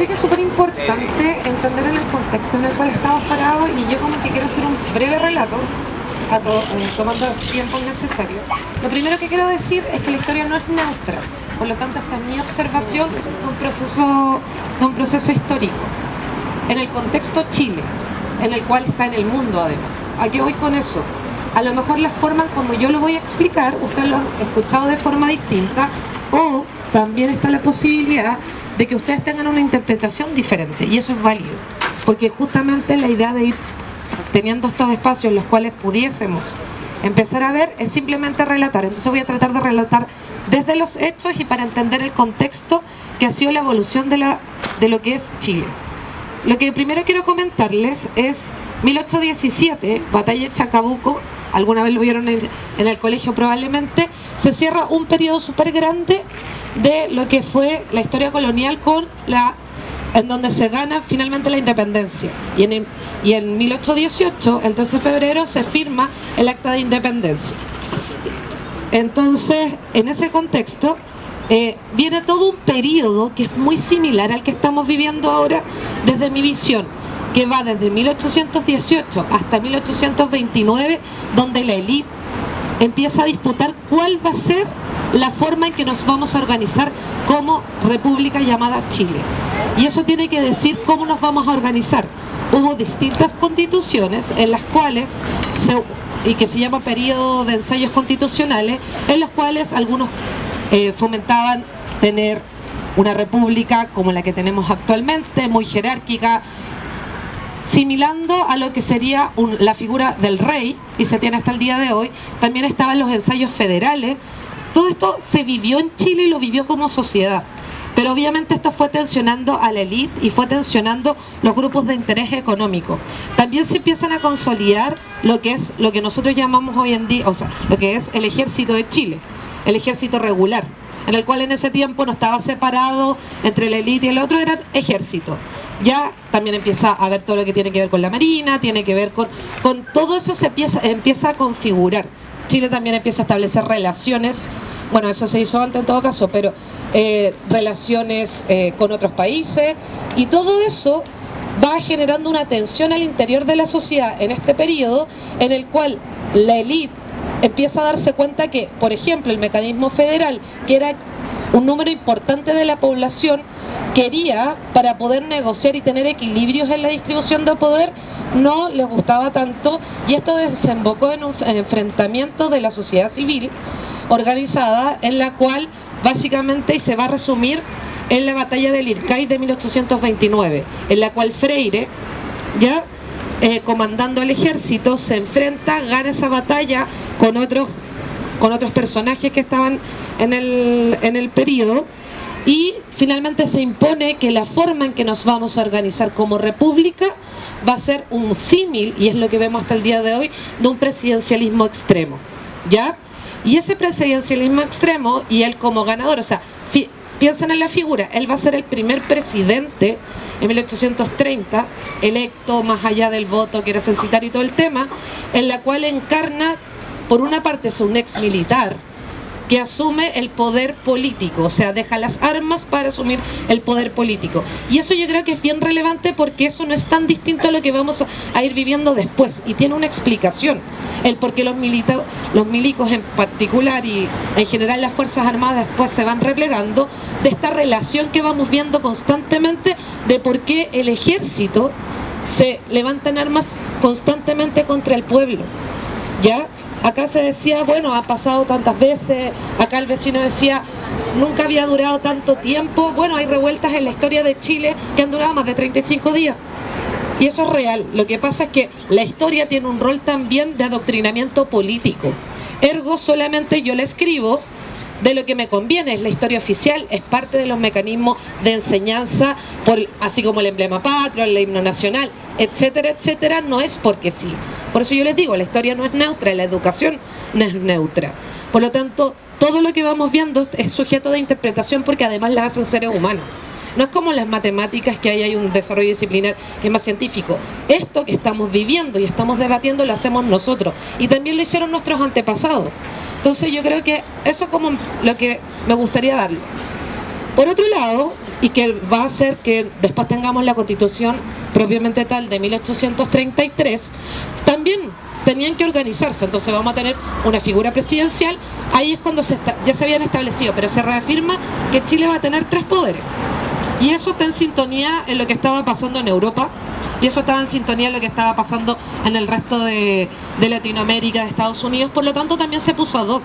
que es súper importante entender en el contexto en el cual estamos parados, y yo como que quiero hacer un breve relato, tomando el tiempo necesario. Lo primero que quiero decir es que la historia no es neutra, por lo tanto esta es mi observación de un proceso histórico, en el contexto Chile, en el cual está en el mundo además. ¿A qué voy con eso? A lo mejor la forma como yo lo voy a explicar, ustedes lo han escuchado de forma distinta, o también está la posibilidad de que ustedes tengan una interpretación diferente, y eso es válido, porque justamente la idea de ir teniendo estos espacios en los cuales pudiésemos empezar a ver es simplemente relatar. Entonces voy a tratar de relatar desde los hechos y para entender el contexto que ha sido la evolución de lo que es Chile. Lo que primero quiero comentarles es 1817, batalla de Chacabuco, alguna vez lo vieron en el colegio probablemente. Se cierra un periodo súper grande de lo que fue la historia colonial en donde se gana finalmente la independencia. Y en 1818, el 13 de febrero, se firma el Acta de Independencia. Entonces, en ese contexto, viene todo un periodo que es muy similar al que estamos viviendo ahora desde mi visión, que va desde 1818 hasta 1829, donde la élite empieza a disputar cuál va a ser la forma en que nos vamos a organizar como república llamada Chile. Y eso tiene que decir cómo nos vamos a organizar. Hubo distintas constituciones en las cuales, y que se llama periodo de ensayos constitucionales, en los cuales algunos fomentaban tener una república como la que tenemos actualmente, muy jerárquica, similando a lo que sería la figura del rey, y se tiene hasta el día de hoy. También estaban los ensayos federales. Todo esto se vivió en Chile y lo vivió como sociedad, pero obviamente esto fue tensionando a la élite y fue tensionando los grupos de interés económico. También se empiezan a consolidar lo que nosotros llamamos hoy en día, o sea, lo que es el ejército de Chile, el ejército regular, en el cual en ese tiempo no estaba separado entre la élite y el otro, eran ejército. Ya también empieza a ver todo lo que tiene que ver con la marina, tiene que ver con todo eso, se empieza a configurar. Chile también empieza a establecer relaciones, bueno, eso se hizo antes en todo caso, pero relaciones con otros países, y todo eso va generando una tensión al interior de la sociedad en este periodo, en el cual la élite empieza a darse cuenta que, por ejemplo, el mecanismo federal, que era un número importante de la población, quería, para poder negociar y tener equilibrios en la distribución de poder, no les gustaba tanto, y esto desembocó en un enfrentamiento de la sociedad civil organizada, en la cual básicamente, y se va a resumir en la batalla del Ircay de 1829, en la cual Freire, ya comandando el ejército, se enfrenta, gana esa batalla con otros personajes que estaban en el periodo, y finalmente se impone que la forma en que nos vamos a organizar como república va a ser un símil, y es lo que vemos hasta el día de hoy, de un presidencialismo extremo, ¿ya? Y ese presidencialismo extremo, y él como ganador, o sea, piensen en la figura, él va a ser el primer presidente en 1830, electo más allá del voto que era censitario y todo el tema, en la cual encarna, por una parte es un ex militar que asume el poder político, o sea, deja las armas para asumir el poder político. Y eso yo creo que es bien relevante, porque eso no es tan distinto a lo que vamos a ir viviendo después, y tiene una explicación, el por qué los milicos en particular y en general las Fuerzas Armadas después se van replegando, de esta relación que vamos viendo constantemente, de por qué el ejército se levanta en armas constantemente contra el pueblo, ¿ya? Acá se decía, bueno, ha pasado tantas veces, acá el vecino decía, nunca había durado tanto tiempo. Bueno, hay revueltas en la historia de Chile que han durado más de 35 días. Y eso es real. Lo que pasa es que la historia tiene un rol también de adoctrinamiento político. Ergo, solamente yo la escribo de lo que me conviene, es la historia oficial, es parte de los mecanismos de enseñanza, así como el emblema patrio, el himno nacional, etcétera, etcétera, no es porque sí. Por eso yo les digo, la historia no es neutra, la educación no es neutra. Por lo tanto, todo lo que vamos viendo es sujeto de interpretación, porque además las hacen seres humanos. No es como las matemáticas, que ahí hay un desarrollo disciplinar que es más científico. Esto que estamos viviendo y estamos debatiendo lo hacemos nosotros, y también lo hicieron nuestros antepasados. Entonces yo creo que eso es como lo que me gustaría darle. Por otro lado, y que va a hacer que después tengamos la Constitución propiamente tal de 1833, también tenían que organizarse. Entonces vamos a tener una figura presidencial. Ahí es cuando ya se habían establecido, pero se reafirma que Chile va a tener 3 poderes. Y eso está en sintonía en lo que estaba pasando en Europa, y eso estaba en sintonía en lo que estaba pasando en el resto de Latinoamérica, de Estados Unidos. Por lo tanto, también se puso ad hoc.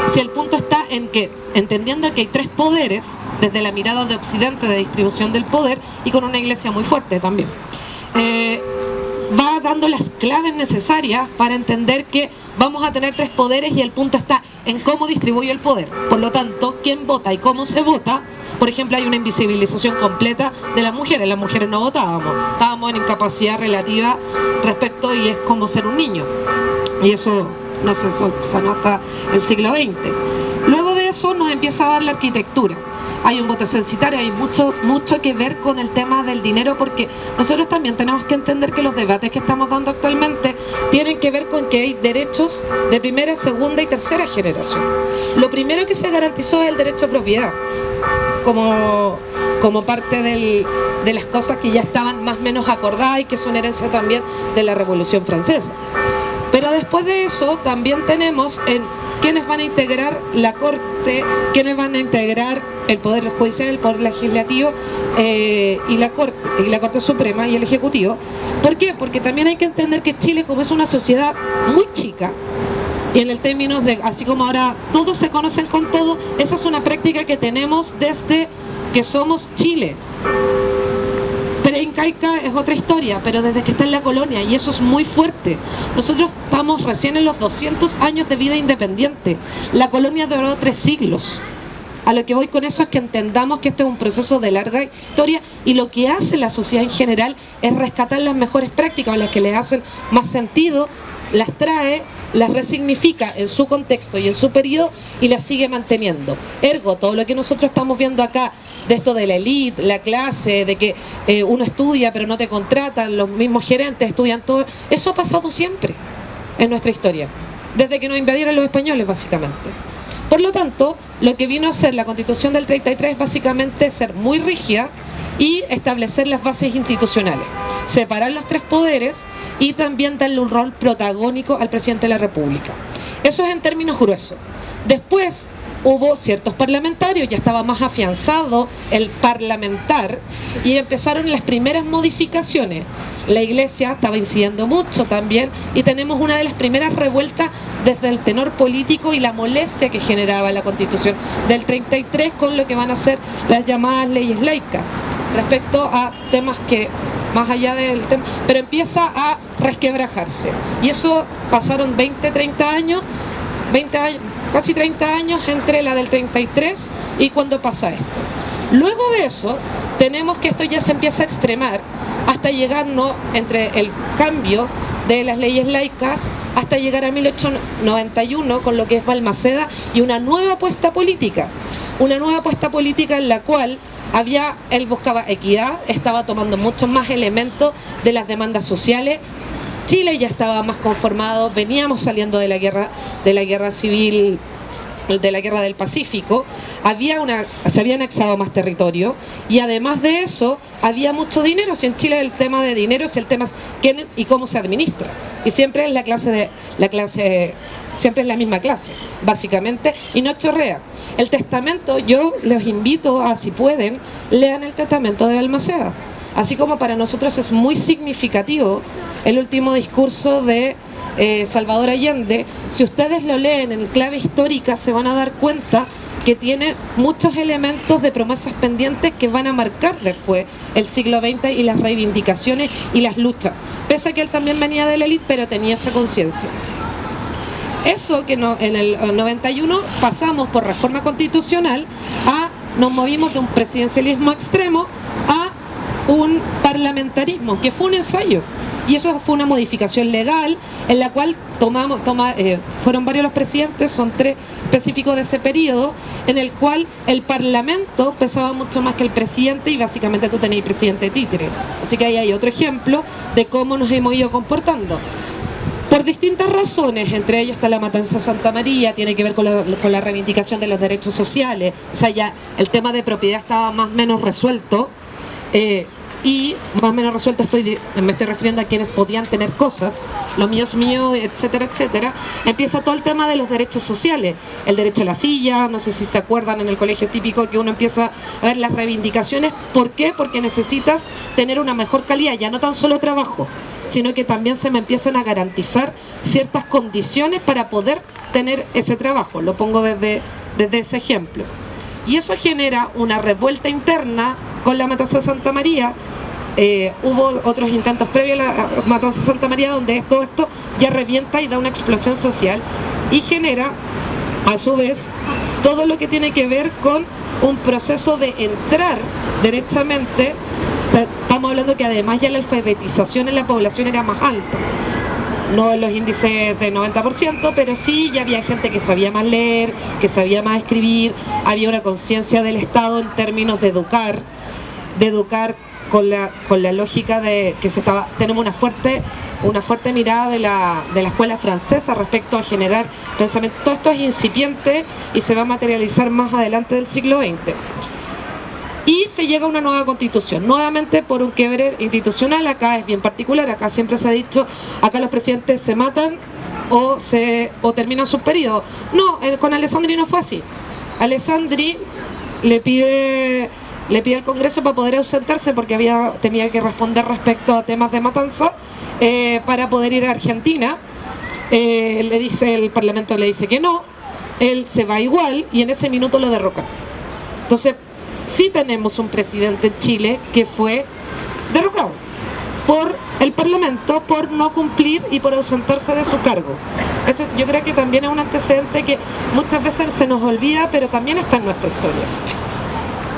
Si el punto está en que, entendiendo que hay 3 poderes, desde la mirada de Occidente de distribución del poder, y con una iglesia muy fuerte también, va dando las claves necesarias para entender que vamos a tener 3 poderes, y el punto está en cómo distribuye el poder. Por lo tanto, quién vota y cómo se vota. Por ejemplo, hay una invisibilización completa de las mujeres no votábamos, estábamos en incapacidad relativa respecto, y es como ser un niño, y eso no se sanó hasta el siglo XX. Luego de eso nos empieza a dar la arquitectura. Hay un voto censitario, hay mucho que ver con el tema del dinero, porque nosotros también tenemos que entender que los debates que estamos dando actualmente tienen que ver con que hay derechos de primera, segunda y tercera generación. Lo primero que se garantizó es el derecho a propiedad, como parte de las cosas que ya estaban más o menos acordadas y que son herencia también de la Revolución Francesa. Pero después de eso también tenemos en quiénes van a integrar la Corte, quiénes van a integrar el Poder Judicial, el Poder Legislativo y la Corte Suprema y el Ejecutivo. ¿Por qué? Porque también hay que entender que Chile, como es una sociedad muy chica, y en el términos de, así como ahora todos se conocen con todo, esa es una práctica que tenemos desde que somos Chile. Incaica es otra historia, pero desde que está en la colonia, y eso es muy fuerte. Nosotros estamos recién en los 200 años de vida independiente. La colonia duró 3 siglos. A lo que voy con eso es que entendamos que este es un proceso de larga historia, y lo que hace la sociedad en general es rescatar las mejores prácticas, las que le hacen más sentido, las trae, las resignifica en su contexto y en su periodo, y las sigue manteniendo. Ergo, todo lo que nosotros estamos viendo acá, de esto de la élite, la clase, de que uno estudia pero no te contratan, los mismos gerentes estudian todo, eso ha pasado siempre en nuestra historia, desde que nos invadieron los españoles básicamente. Por lo tanto, lo que vino a hacer la Constitución del 33 es básicamente ser muy rígida y establecer las bases institucionales, separar los 3 poderes y también darle un rol protagónico al presidente de la República. Eso es en términos gruesos. Después hubo ciertos parlamentarios, ya estaba más afianzado el parlamentar, y empezaron las primeras modificaciones. La iglesia estaba incidiendo mucho también, y tenemos una de las primeras revueltas desde el tenor político y la molestia que generaba la Constitución del 33 con lo que van a ser las llamadas leyes laicas, respecto a temas que, más allá del tema, pero empieza a resquebrajarse. Y eso pasaron 20 años, casi 30 años entre la del 33 y cuando pasa esto. Luego de eso, tenemos que esto ya se empieza a extremar hasta llegarnos entre el cambio de las leyes laicas hasta llegar a 1891 con lo que es Balmaceda y una nueva apuesta política. Una nueva apuesta política en la cual él buscaba equidad, estaba tomando muchos más elementos de las demandas sociales. Chile ya estaba más conformado, veníamos saliendo de la guerra civil, de la guerra del Pacífico, se había anexado más territorio, y además de eso había mucho dinero. Si en Chile el tema de dinero, si el tema es quién y cómo se administra, y siempre es siempre es la misma clase, básicamente, y no chorrea. El testamento, yo los invito a, si pueden, lean el testamento de Balmaceda. Así como para nosotros es muy significativo el último discurso de Salvador Allende, si ustedes lo leen en clave histórica se van a dar cuenta que tiene muchos elementos de promesas pendientes que van a marcar después el siglo XX y las reivindicaciones y las luchas, pese a que él también venía de la élite, pero tenía esa conciencia. Eso que no, en el 91 pasamos por reforma constitucional nos movimos de un presidencialismo extremo a un parlamentarismo, que fue un ensayo, y eso fue una modificación legal en la cual fueron varios los presidentes, son 3 específicos de ese periodo, en el cual el parlamento pesaba mucho más que el presidente, y básicamente tú tenías presidente títere. Así que ahí hay otro ejemplo de cómo nos hemos ido comportando. Por distintas razones, entre ellos está la matanza de Santa María, tiene que ver con la reivindicación de los derechos sociales, o sea, ya el tema de propiedad estaba más o menos resuelto, y más o menos resuelto me estoy refiriendo a quienes podían tener cosas, lo mío es mío, etcétera, etcétera. Empieza todo el tema de los derechos sociales, el derecho a la silla, no sé si se acuerdan en el colegio típico que uno empieza a ver las reivindicaciones. ¿Por qué? Porque necesitas tener una mejor calidad, ya no tan solo trabajo, sino que también se me empiezan a garantizar ciertas condiciones para poder tener ese trabajo. Lo pongo desde ese ejemplo. Y eso genera una revuelta interna con la matanza de Santa María. Hubo otros intentos previos a la matanza de Santa María donde todo esto ya revienta y da una explosión social y genera a su vez todo lo que tiene que ver con un proceso de entrar derechamente. Estamos hablando que además ya la alfabetización en la población era más alta, no en los índices de 90%, pero sí ya había gente que sabía más leer, que sabía más escribir, había una conciencia del Estado en términos de educar con la lógica de que tenemos una fuerte mirada de la escuela francesa respecto a generar pensamiento. Todo esto es incipiente y se va a materializar más adelante del siglo XX. Y se llega a una nueva constitución, nuevamente por un quiebre institucional. Acá es bien particular, acá siempre se ha dicho, acá los presidentes se matan o terminan sus periodos. No, con Alessandri no fue así. Alessandri le pide al Congreso para poder ausentarse porque tenía que responder respecto a temas de matanza para poder ir a Argentina. El Parlamento le dice que no, él se va igual y en ese minuto lo derrocan. Entonces, sí tenemos un presidente en Chile que fue derrocado por el Parlamento por no cumplir y por ausentarse de su cargo. Eso yo creo que también es un antecedente que muchas veces se nos olvida, pero también está en nuestra historia.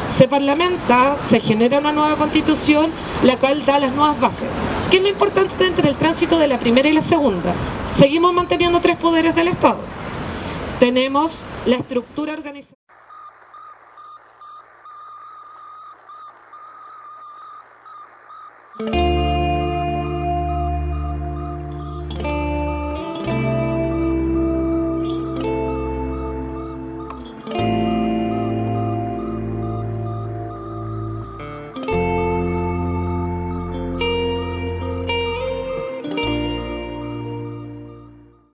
Se parlamenta, se genera una nueva constitución, la cual da las nuevas bases. ¿Qué es lo importante entre el tránsito de la primera y la segunda? Seguimos manteniendo 3 poderes del Estado. Tenemos la estructura organizativa.